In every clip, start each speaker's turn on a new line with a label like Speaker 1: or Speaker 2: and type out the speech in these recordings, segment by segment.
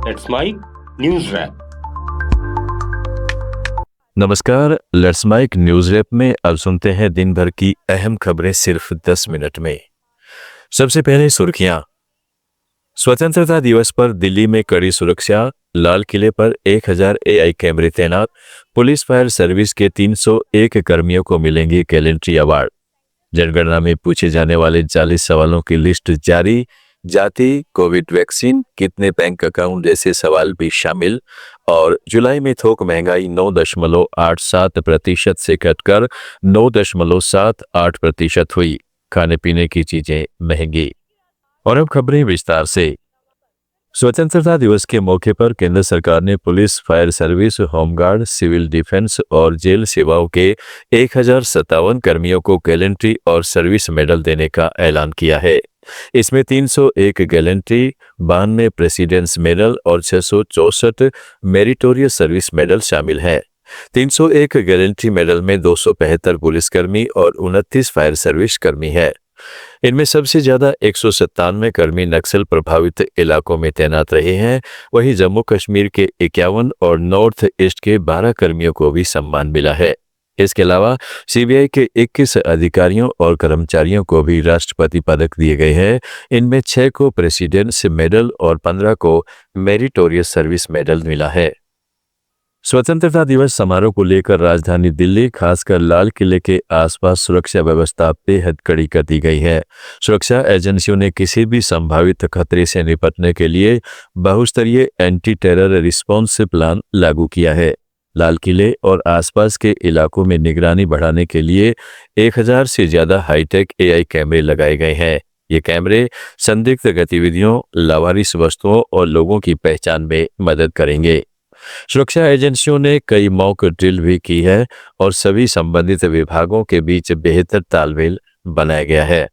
Speaker 1: That's my news wrap.
Speaker 2: नमस्कार, let's mic news wrap में अब सुनते हैं दिन भर की अहम खबरें सिर्फ 10 मिनट में। सबसे पहले सुर्खियां। स्वतंत्रता दिवस पर दिल्ली में कड़ी सुरक्षा, लाल किले पर 1000 एआई कैमरे तैनात, पुलिस फायर सर्विस के 301 कर्मियों को मिलेंगे गैलेंट्री अवार्ड। जनगणना में पूछे जाने वाले 40 सवालों की लिस्ट जारी, जाति, कोविड वैक्सीन, कितने बैंक अकाउंट जैसे सवाल भी शामिल। और जुलाई में थोक महंगाई 9.87% से घटकर 9.78% हुई। खाने पीने की चीजें महंगी। और अब खबरें विस्तार से। स्वतंत्रता दिवस के मौके पर केंद्र सरकार ने police, fire service, home guard, civil defence और जेल सेवाओं के 1057 कर्मियों को गैलेंट्री और सर्विस मेडल देने का ऐलान किया है। इसमें 301 गैलेंट्री, 92 प्रेसिडेंस मेडल और 664 मेरिटोरियस सर्विस मेडल शामिल है। 301 गैलेंट्री मेडल में 275 पुलिसकर्मी और 29 फायर सर्विस कर्मी है। इनमें सबसे ज्यादा 197 कर्मी नक्सल प्रभावित इलाकों में तैनात रहे हैं। वहीं जम्मू कश्मीर के 51 और नॉर्थ ईस्ट के 12 कर्मियों को भी सम्मान मिला है। इसके अलावा सीबीआई के 21 अधिकारियों और कर्मचारियों को भी राष्ट्रपति पदक दिए गए हैं। इनमें 6 को प्रेसिडेंस मेडल और 15 को मेरिटोरियस सर्विस मेडल मिला है। स्वतंत्रता दिवस समारोह को लेकर राजधानी दिल्ली, खासकर लाल किले के आसपास सुरक्षा व्यवस्था बेहद कड़ी कर दी गई है। सुरक्षा एजेंसियों ने किसी भी संभावित खतरे से निपटने के लिए बहुस्तरीय एंटी टेरर रिस्पॉन्स प्लान लागू किया है। लाल किले और आसपास के इलाकों में निगरानी बढ़ाने के लिए 1000 से ज्यादा हाईटेक एआई कैमरे लगाए गए हैं। ये कैमरे संदिग्ध गतिविधियों, लावारिस वस्तुओं और लोगों की पहचान में मदद करेंगे। सुरक्षा एजेंसियों ने कई मॉक ड्रिल भी की है और सभी संबंधित विभागों के बीच बेहतर तालमेल बनाया गया है।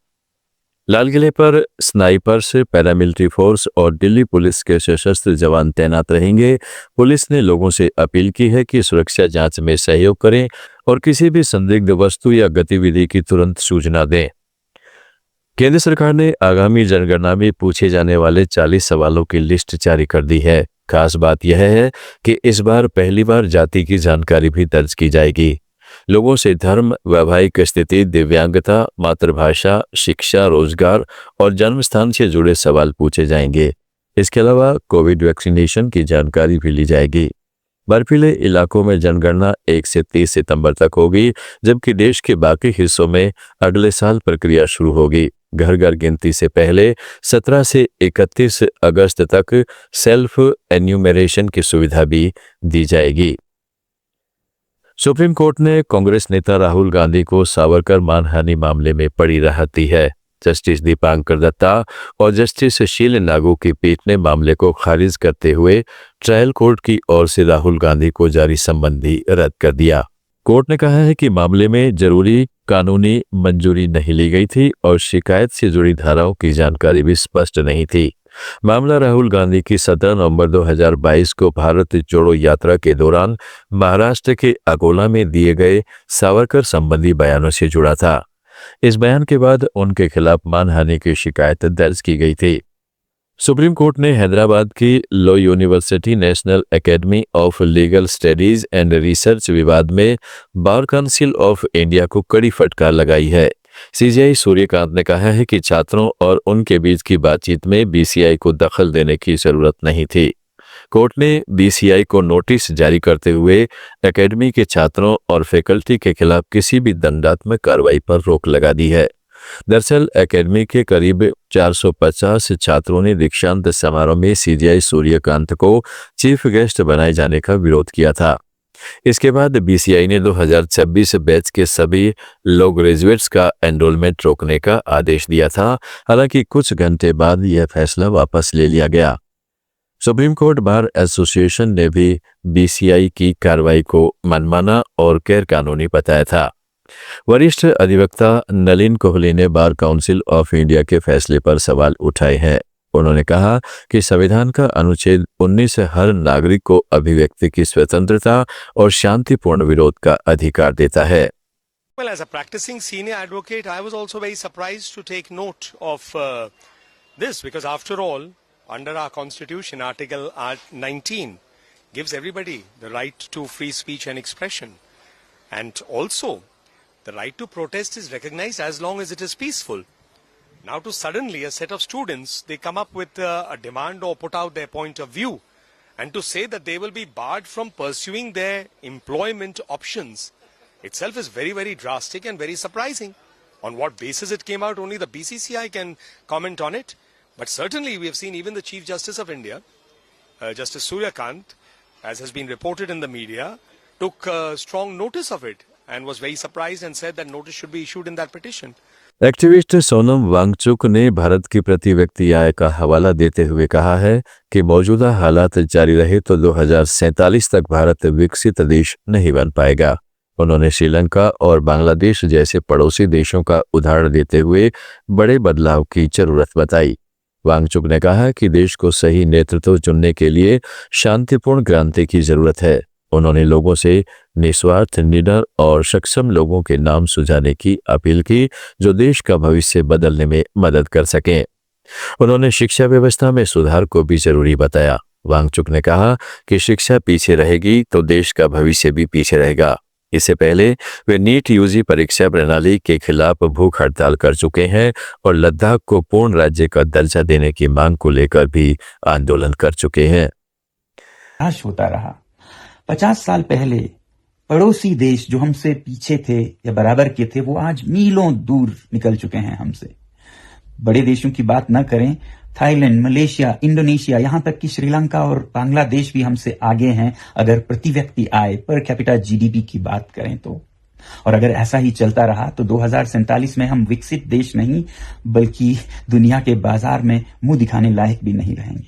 Speaker 2: लाल किले पर स्नाइपर्स, पैरामिलिट्री फोर्स और दिल्ली पुलिस के सशस्त्र जवान तैनात रहेंगे। पुलिस ने लोगों से अपील की है कि सुरक्षा जांच में सहयोग करें और किसी भी संदिग्ध वस्तु या गतिविधि की तुरंत सूचना दें। केंद्र सरकार ने आगामी जनगणना में पूछे जाने वाले 40 सवालों की लिस्ट जारी कर दी है। खास बात यह है कि इस बार पहली बार जाति की जानकारी भी दर्ज की जाएगी। लोगों से धर्म, वैवाहिक स्थिति, दिव्यांगता, मातृभाषा, शिक्षा, रोजगार और जन्म स्थान से जुड़े सवाल पूछे जाएंगे। इसके अलावा कोविड वैक्सीनेशन की जानकारी भी ली जाएगी। बर्फीले इलाकों में जनगणना 1 से 30 सितंबर तक होगी, जबकि देश के बाकी हिस्सों में अगले साल प्रक्रिया शुरू होगी। घर घर गिनती से पहले 17 से 31 अगस्त तक सेल्फ एन्यूमरेशन की सुविधा भी दी जाएगी। सुप्रीम कोर्ट ने कांग्रेस नेता राहुल गांधी को सावरकर मानहानि मामले में बड़ी राहत दी है। जस्टिस दीपांकर दत्ता और जस्टिस शील नागू की पीठ ने मामले को खारिज करते हुए ट्रायल कोर्ट की ओर से राहुल गांधी को जारी संबंधी रद्द कर दिया। कोर्ट ने कहा है कि मामले में जरूरी कानूनी मंजूरी नहीं ली गई थी और शिकायत से जुड़ी धाराओं की जानकारी भी स्पष्ट नहीं थी। मामला राहुल गांधी की 17 नवंबर 2022 को भारत जोड़ो यात्रा के दौरान महाराष्ट्र के अकोला में दिए गए सावरकर संबंधी बयानों से जुड़ा था। इस बयान के बाद उनके खिलाफ मानहानि की शिकायत दर्ज की गई थी। सुप्रीम कोर्ट ने हैदराबाद की law university national academy of legal studies and research विवाद में बार काउंसिल ऑफ इंडिया को कड़ी फटकार लगाई है। सीजेआई सूर्यकांत ने कहा है कि छात्रों और उनके बीच की बातचीत में बीसीआई को दखल देने की जरूरत नहीं थी। कोर्ट ने बीसीआई को नोटिस जारी करते हुए एकेडमी के छात्रों और फैकल्टी के खिलाफ किसी भी दंडात्मक कार्रवाई पर रोक लगा दी है। दरअसल एकेडमी के करीब 450 छात्रों ने दीक्षांत समारोह में सीजेआई सूर्यकांत को चीफ गेस्ट बनाए जाने का विरोध किया था। इसके बाद बीसीआई ने 2026 बैच के सभी लॉ ग्रेजुएट्स का एनरोलमेंट रोकने का आदेश दिया था। हालांकि कुछ घंटे बाद यह फैसला वापस ले लिया गया। सुप्रीम कोर्ट बार एसोसिएशन ने भी बीसीआई की कार्रवाई को मनमाना और गैर कानूनी बताया था। वरिष्ठ अधिवक्ता नलिन कोहली ने बार काउंसिल ऑफ इंडिया के फैसले पर सवाल उठाए हैं। उन्होंने कहा कि संविधान का अनुच्छेद 19 हर नागरिक को अभिव्यक्ति की स्वतंत्रता और शांतिपूर्ण विरोध का अधिकार देता है।
Speaker 3: Well, as a practicing senior advocate, I was also very surprised to take note of this because after all, under our constitution, Article 19 gives everybody the right to free speech and expression. And also, the right to protest is recognized as long as it is peaceful. Now to suddenly a set of students, they come up with a demand or put out their point of view, and to say that they will be barred from pursuing their employment options itself is very, very drastic and very surprising. On what basis it came out, only the BCCI can comment on it. But certainly we have seen even the Chief Justice of India, Justice Surya Kant, as has been reported in the media, took strong notice of it and was very surprised and said that notice should be issued in that petition.
Speaker 2: Activist Sonam Wangchuk ने भारत की प्रति व्यक्ति आय का हवाला देते हुए कहा है कि मौजूदा हालात जारी रहे तो 2047 तक भारत विकसित देश नहीं बन पाएगा। उन्होंने श्रीलंका और बांग्लादेश जैसे पड़ोसी देशों का उदाहरण देते हुए बड़े बदलाव की जरूरत बताई। वांगचुक ने कहा कि देश को सही नेतृत्व चुनने के लिए शांतिपूर्ण क्रांति की जरूरत है। उन्होंने लोगों से निस्वार्थ, निडर और सक्षम लोगों के नाम सुझाने की अपील की जो देश का भविष्य बदलने में मदद कर सकें। उन्होंने शिक्षा व्यवस्था में सुधार को भी जरूरी बताया। वांगचुक ने कहा कि शिक्षा पीछे रहेगी तो देश का भविष्य भी पीछे रहेगा। इससे पहले वे नीट यूजी परीक्षा प्रणाली के खिलाफ भूख हड़ताल कर चुके हैं और लद्दाख को पूर्ण राज्य का दर्जा देने की मांग को लेकर भी आंदोलन कर चुके हैं।
Speaker 4: होता रहा 50 साल पहले पड़ोसी देश जो हमसे पीछे थे या बराबर के थे, वो आज मीलों दूर निकल चुके हैं हमसे। बड़े देशों की बात न करें, थाईलैंड, मलेशिया, इंडोनेशिया, यहां तक कि श्रीलंका और बांग्लादेश भी हमसे आगे हैं अगर प्रति व्यक्ति आय पर कैपिटा जीडीपी की बात करें तो। और अगर ऐसा ही चलता रहा तो 2047 में हम विकसित देश नहीं बल्कि दुनिया के बाजार में मुंह दिखाने लायक भी नहीं रहेंगे।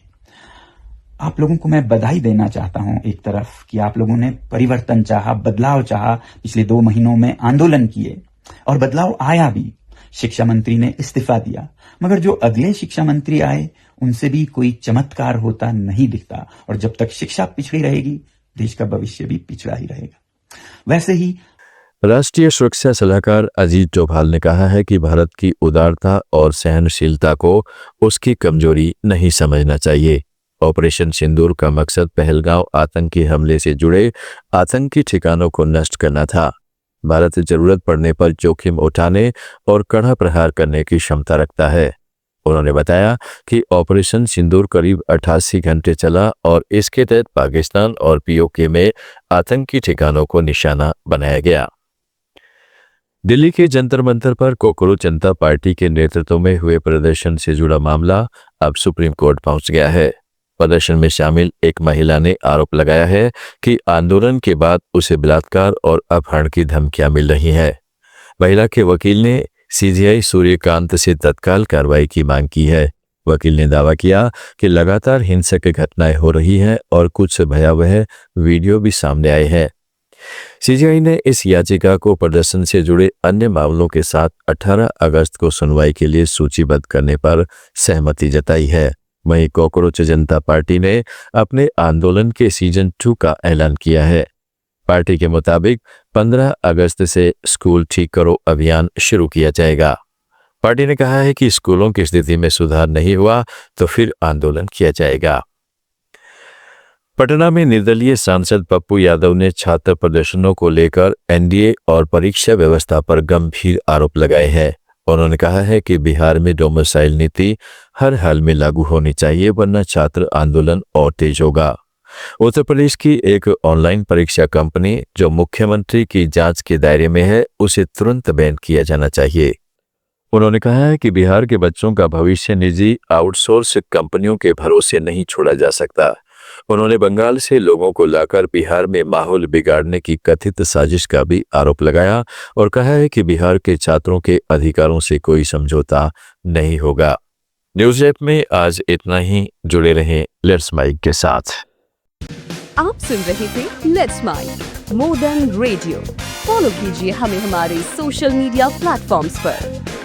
Speaker 4: आप लोगों को मैं बधाई देना चाहता हूं एक तरफ कि आप लोगों ने परिवर्तन चाहा, बदलाव चाहा, पिछले 2 महीनों में आंदोलन किए और बदलाव आया भी। शिक्षा मंत्री ने इस्तीफा दिया, मगर जो अगले शिक्षा मंत्री आए उनसे भी कोई चमत्कार होता नहीं दिखता। और जब तक शिक्षा पिछड़ी रहेगी, देश का भविष्य भी पिछड़ा ही रहेगा। वैसे ही
Speaker 2: राष्ट्रीय सुरक्षा सलाहकार अजीत डोभाल ने कहा है कि भारत की उदारता और सहनशीलता को उसकी कमजोरी नहीं समझना चाहिए। ऑपरेशन सिंदूर का मकसद पहलगांव आतंकी हमले से जुड़े आतंकी ठिकानों को नष्ट करना था। भारत जरूरत पड़ने पर जोखिम उठाने और कड़ा प्रहार करने की क्षमता रखता है। उन्होंने बताया कि ऑपरेशन सिंदूर करीब 88 घंटे चला और इसके तहत पाकिस्तान और पीओके में आतंकी ठिकानों को निशाना बनाया गया। दिल्ली के जंतर मंतर पर कोकरोच जनता पार्टी के नेतृत्व में हुए प्रदर्शन से जुड़ा मामला अब सुप्रीम कोर्ट पहुंच गया है। प्रदर्शन में शामिल एक महिला ने आरोप लगाया है कि आंदोलन के बाद उसे बलात्कार और अपहरण की धमकियां मिल रही हैं। महिला के वकील ने सीजीआई सूर्यकांत से तत्काल कार्रवाई की मांग की है। वकील ने दावा किया कि लगातार हिंसक घटनाएं हो रही हैं और कुछ भयावह वीडियो भी सामने आए हैं। सीजीआई ने इस याचिका को प्रदर्शन से जुड़े अन्य मामलों के साथ 18 अगस्त को सुनवाई के लिए सूचीबद्ध करने पर सहमति जताई है। वहीं कोकरोच जनता पार्टी ने अपने आंदोलन के सीजन 2 का ऐलान किया है। पार्टी के मुताबिक 15 अगस्त से स्कूल ठीक करो अभियान शुरू किया जाएगा। पार्टी ने कहा है कि स्कूलों की स्थिति में सुधार नहीं हुआ तो फिर आंदोलन किया जाएगा। पटना में निर्दलीय सांसद पप्पू यादव ने छात्र प्रदर्शनों को लेकर एनडीए और परीक्षा व्यवस्था पर गंभीर आरोप लगाए हैं। उन्होंने कहा है कि बिहार में डोमिसाइल नीति हर हाल में लागू होनी चाहिए, वरना छात्र आंदोलन और तेज होगा। उत्तर प्रदेश की एक ऑनलाइन परीक्षा कंपनी जो मुख्यमंत्री की जांच के दायरे में है, उसे तुरंत बैन किया जाना चाहिए। उन्होंने कहा है कि बिहार के बच्चों का भविष्य निजी आउटसोर्स कंपनियों के भरोसे नहीं छोड़ा जा सकता। उन्होंने बंगाल से लोगों को लाकर बिहार में माहौल बिगाड़ने की कथित साजिश का भी आरोप लगाया और कहा है कि बिहार के छात्रों के अधिकारों से कोई समझौता नहीं होगा। न्यूज़ ऐप में आज इतना ही। जुड़े रहें लेट्स माइक के साथ।
Speaker 5: आप सुन रहे थे let's mike more than radio. Follow कीजिए हमें हमारे सोशल मीडिया प्लेटफॉर्म्स पर।